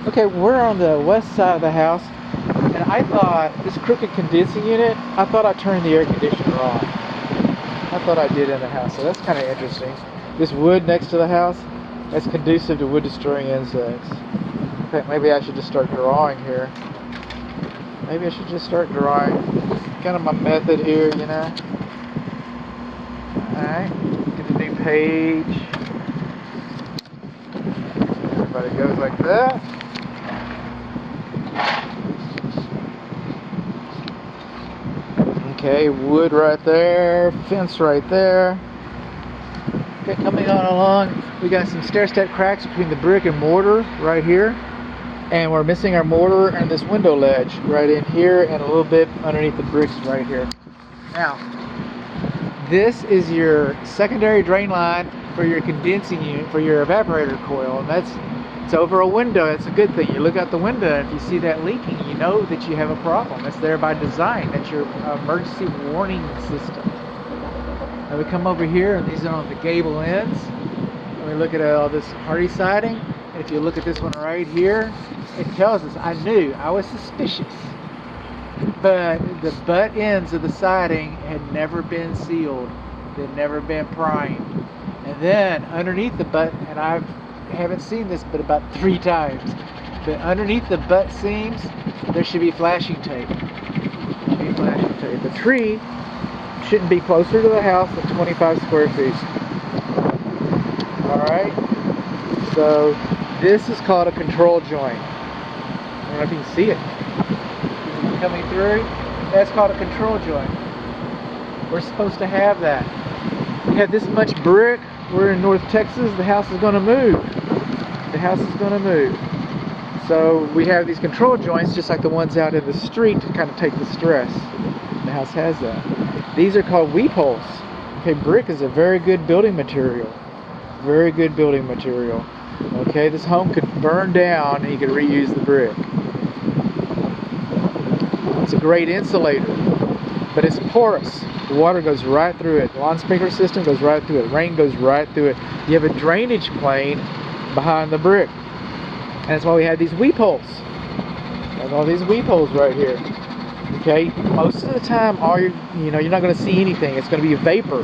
Okay, we're on the west side of the house, and I thought this crooked condensing unit, I thought I turned the air conditioner on. I thought I did in the house, so that's kind of interesting. This wood next to the house, that's conducive to wood destroying insects. In fact, maybe I should just start drawing here. Maybe I should just start drawing. Kind of my method here, you know. Alright, get a new page. Everybody goes like that. Okay, wood right there, fence right there. Okay, coming on along, we got some stair-step cracks between the brick and mortar right here. And we're missing our mortar and this window ledge right in here and a little bit underneath the bricks right here. Now, this is your secondary drain line for your condensing unit, for your evaporator coil. And it's over a window. That's a good thing. You look out the window, and if you see that leaking, you know that you have a problem. It's there by design. That's your emergency warning system. Now we come over here, and these are on the gable ends. And we look at all this hardy siding. And if you look at this one right here, it tells us, I was suspicious. But the butt ends of the siding had never been sealed. They'd never been primed. And then underneath the butt, and I haven't seen this but about 3 times, but underneath the butt seams, there should be flashing tape. The tree shouldn't be closer to the house than 25 square feet. Alright? So this is called a control joint. I don't know if you can see it. Coming through, that's called a control joint. We're supposed to have that. We have this much brick. We're in North Texas. The house is going to move. The house is going to move. So we have these control joints just like the ones out in the street to kind of take the stress. The house has that. These are called weep holes. Okay, brick is a very good building material. Very good building material. Okay, this home could burn down and you could reuse the brick. It's a great insulator, but it's porous. The water goes right through it. The lawn sprinkler system goes right through it. Rain goes right through it. You have a drainage plane behind the brick. And that's why we have these weep holes. And all these weep holes right here. Okay, most of the time, you're not going to see anything. It's going to be vapor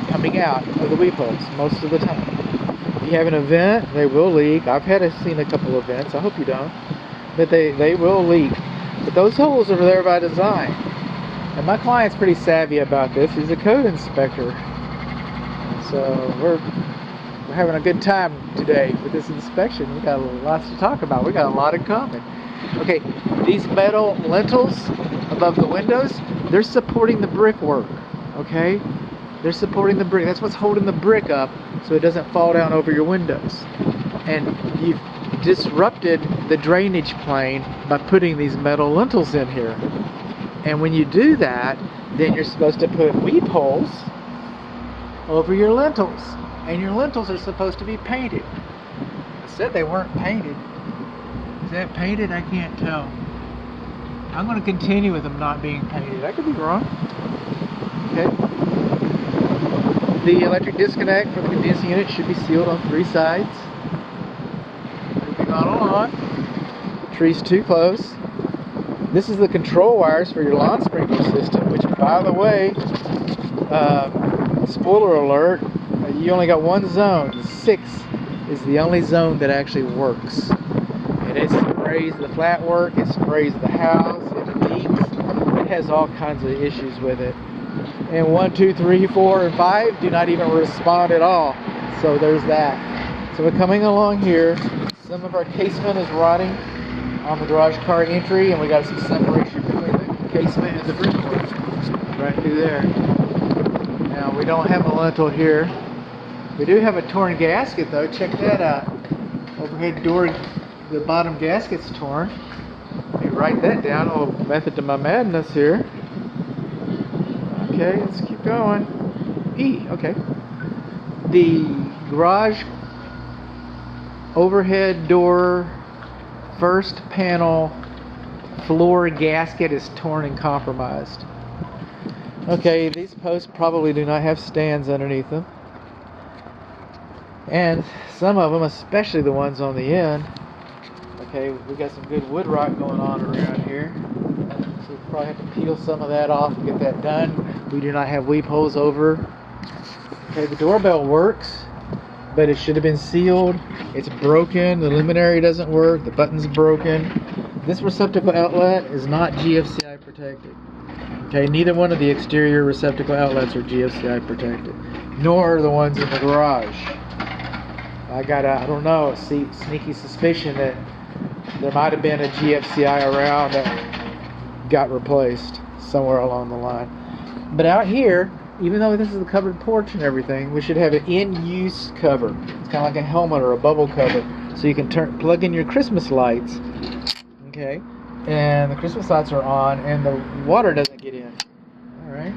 coming out of the weep holes most of the time. If you have an event, they will leak. I've seen a couple of events. I hope you don't, but they will leak. But those holes are there by design. And my client's pretty savvy about this. He's a code inspector. So we're having a good time today with this inspection. We got lots to talk about. We got a lot in common. Okay, these metal lintels above the windows, they're supporting the brickwork. Okay? They're supporting the brick. That's what's holding the brick up so it doesn't fall down over your windows. And you've disrupted the drainage plane by putting these metal lintels in here. And when you do that, then you're supposed to put weep holes over your lintels. And your lintels are supposed to be painted. I said they weren't painted. Is that painted? I can't tell. I'm going to continue with them not being painted. I could be wrong. Okay. The electric disconnect for the condensing unit should be sealed on 3 sides. Moving on along. The tree's too close. This is the control wires for your lawn sprinkler system, which, by the way, spoiler alert, you only got one zone. 6 is the only zone that actually works. And it sprays the flat work, it sprays the house, it leaks, it has all kinds of issues with it. And 1, 2, 3, 4, and 5 do not even respond at all. So there's that. So we're coming along here. Some of our casement is rotting on the garage car entry, and we got some separation between the casement and the brickwork right through there. Now we don't have a lintel here. We do have a torn gasket though. Check that out. Overhead door, the bottom gasket's torn. Let me write that down. A little method to my madness here. Okay, let's keep going. Okay. The garage overhead door first panel floor gasket is torn and compromised. Okay, these posts probably do not have stands underneath them. And some of them, especially the ones on the end, Okay, we got some good wood rot going on around here. So we'll probably have to peel some of that off and get that done. We do not have weep holes over. Okay, the doorbell works, but it should have been sealed. It's broken. The luminary doesn't work. The button's broken. This receptacle outlet is not GFCI protected. Okay, neither one of the exterior receptacle outlets are GFCI protected, nor the ones in the garage. I got a, I don't know, a sneaky suspicion that there might have been a GFCI around that got replaced somewhere along the line. But out here, even though this is a covered porch and everything, we should have an in-use cover. It's kind of like a helmet or a bubble cover, so you can plug in your Christmas lights. Okay, and the Christmas lights are on, and the water doesn't get in. All right,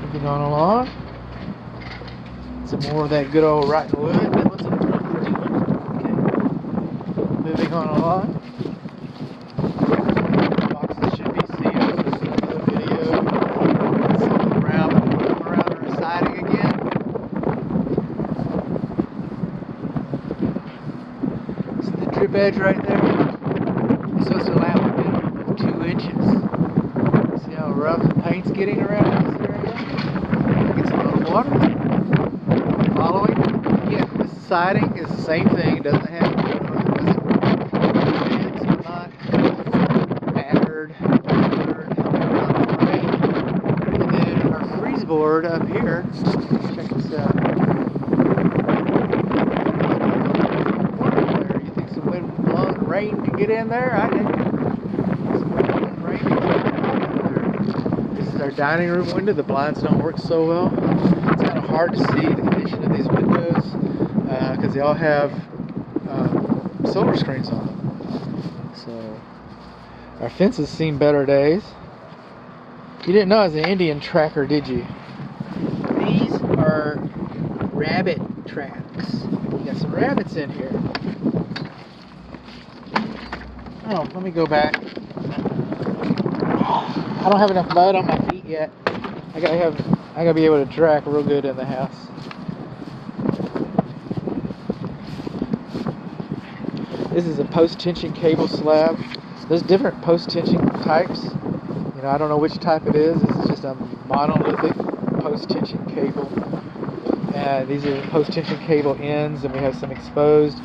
moving on along. Some more of that good old rotten wood. That looks like a pretty one. Okay, moving on along. Boxes should be sealed. This is another video. Come around our siding again. See the drip edge right there? It's supposed to allow 2 inches. See how rough the paint's getting around this area? Get some little water. Following. Yeah, this siding is the same thing. It doesn't have not battered. And then our freeze board up here. Check this out. You think some wind blowing rain can get in there? I think some wind blowing rain can get in there. This is our dining room window. The blinds don't work so well. It's kind of hard to see the condition of these windows because they all have solar screens on them. So our fence has seen better days. You didn't know I was an Indian tracker, did you? These are rabbit tracks. We got some rabbits in here. Oh, let me go back. I don't have enough mud on my feet yet. I gotta be able to track real good in the house. This is a post-tension cable slab. There's different post-tension types. You know, I don't know which type it is. This is just a monolithic post-tension cable. These are post-tension cable ends, and we have some exposed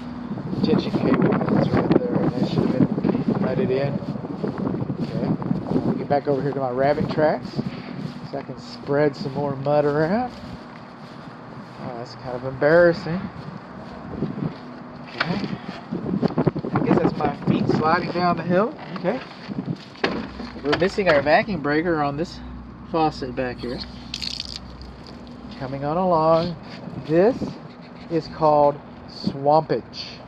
tension cable ends right there. And that should have been nutted in. Okay. I'll get back over here to my rabbit tracks, so I can spread some more mud around. Oh, that's kind of embarrassing. Okay. I guess that's my feet sliding down the hill. Okay. We're missing our vacuum breaker on this faucet back here. Coming on along. This is called swampage.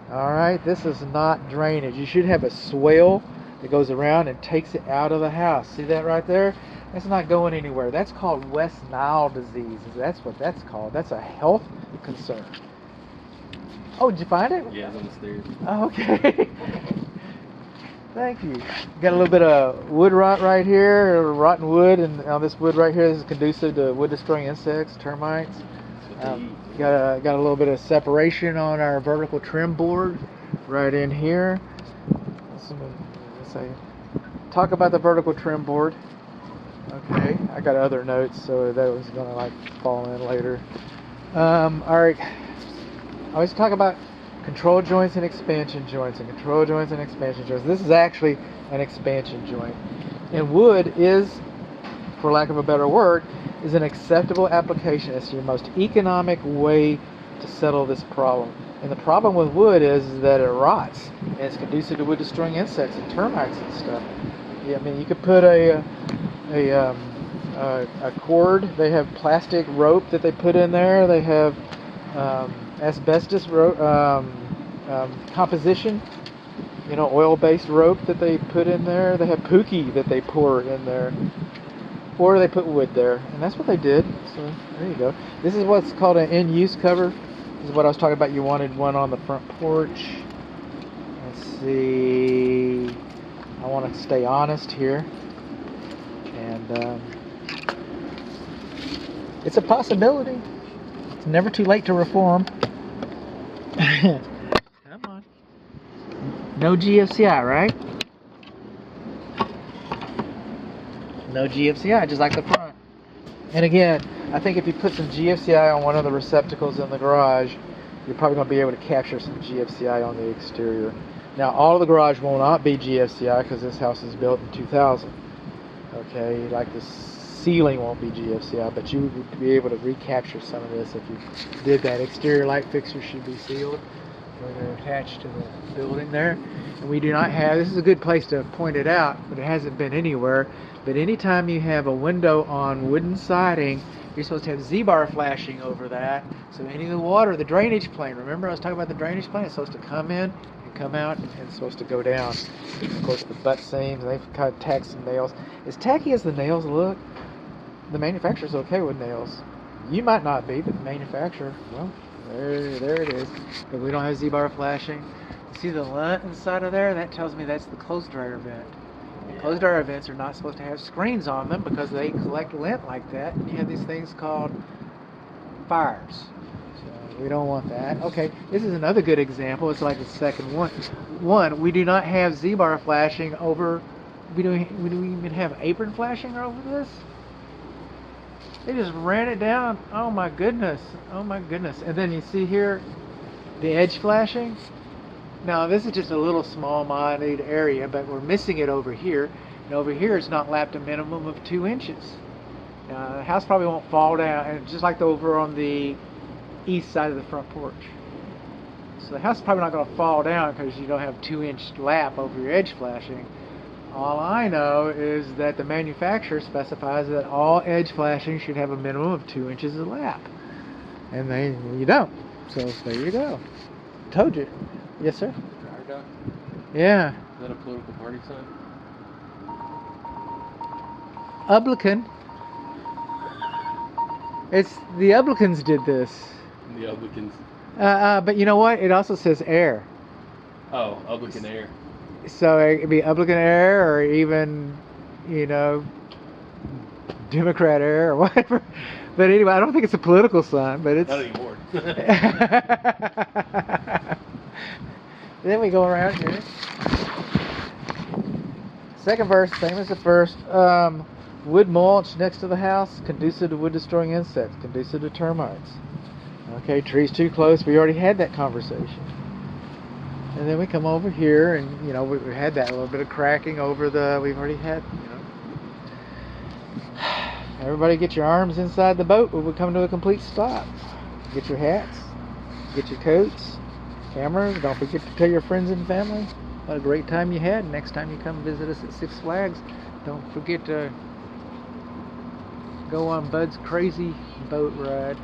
Alright, this is not drainage. You should have a swale that goes around and takes it out of the house. See that right there? That's not going anywhere. That's called West Nile disease. That's what that's called. That's a health concern. Oh, did you find it? Yeah, it's on the stairs. Oh, okay. Thank you. Got a little bit of wood rot right here, rotten wood, and on this wood right here is conducive to wood destroying insects, termites. Got a little bit of separation on our vertical trim board right in here. Let's talk about the vertical trim board. Okay, I got other notes, so that was gonna like fall in later. All right. I always talk about control joints and expansion joints, and control joints and expansion joints. This is actually an expansion joint, and wood is, for lack of a better word, is an acceptable application. It's your most economic way to settle this problem. And the problem with wood is that it rots, and it's conducive to wood destroying insects and termites and stuff. Yeah, I mean, you could put a cord. They have plastic rope that they put in there. They have asbestos composition, you know, oil-based rope that they put in there. They have pookie that they pour in there, or they put wood there, and that's what they did. So there you go. This is what's called an in-use cover. This is what I was talking about. You wanted one on the front porch. Let's see. I want to stay honest here, and it's a possibility. It's never too late to reform. Come on. No GFCI, right? No GFCI, just like the front. And again, I think if you put some GFCI on one of the receptacles in the garage, you're probably going to be able to capture some GFCI on the exterior. Now, all of the garage will not be GFCI because this house is built in 2000. Okay, like the ceiling won't be GFCI, but you would be able to recapture some of this if you did that. Exterior light fixtures should be sealed when they're attached to the building there. And we do not have, this is a good place to point it out, but it hasn't been anywhere, but anytime you have a window on wooden siding, you're supposed to have Z-bar flashing over that, so any of the water, the drainage plane, remember I was talking about the drainage plane, it's supposed to come in and come out, and it's supposed to go down. Of course, the butt seams, they've kind of tacked some nails. As tacky as the nails look, the manufacturer's okay with nails. You might not be, but the manufacturer, well, there it is. But we don't have Z-bar flashing. See the lint inside of there? That tells me that's the clothes dryer vent. And clothes dryer vents are not supposed to have screens on them because they collect lint like that. And you have these things called fires. So we don't want that. Okay, this is another good example. It's like the second one. We do not have Z-bar flashing over. We do even have apron flashing over this? They just ran it down. Oh my goodness. Oh my goodness. And then you see here the edge flashing. Now this is just a little small minute area, but we're missing it over here. And over here it's not lapped a minimum of 2 inches. Now the house probably won't fall down, and just like over on the east side of the front porch. So the house is probably not going to fall down because you don't have 2-inch lap over your edge flashing. All I know is that the manufacturer specifies that all edge flashing should have a minimum of 2 inches of lap. And you don't. So there you go. Told you. Yes, sir? Yeah. Is that a political party sign? Publican. It's the Publicans did this. The Publicans. But you know what? It also says air. Oh, Publican air. So it could be Publican air, or even, Democrat air, or whatever. But anyway, I don't think it's a political sign, but it's... Not anymore. Then we go around here. Second verse, same as the first. Wood mulch next to the house, conducive to wood destroying insects, conducive to termites. Okay, trees too close, we already had that conversation. And then we come over here, and we had that little bit of cracking over we've already had, Everybody get your arms inside the boat when we come to a complete stop. Get your hats, get your coats, cameras. Don't forget to tell your friends and family what a great time you had. Next time you come visit us at Six Flags, don't forget to go on Bud's crazy boat ride.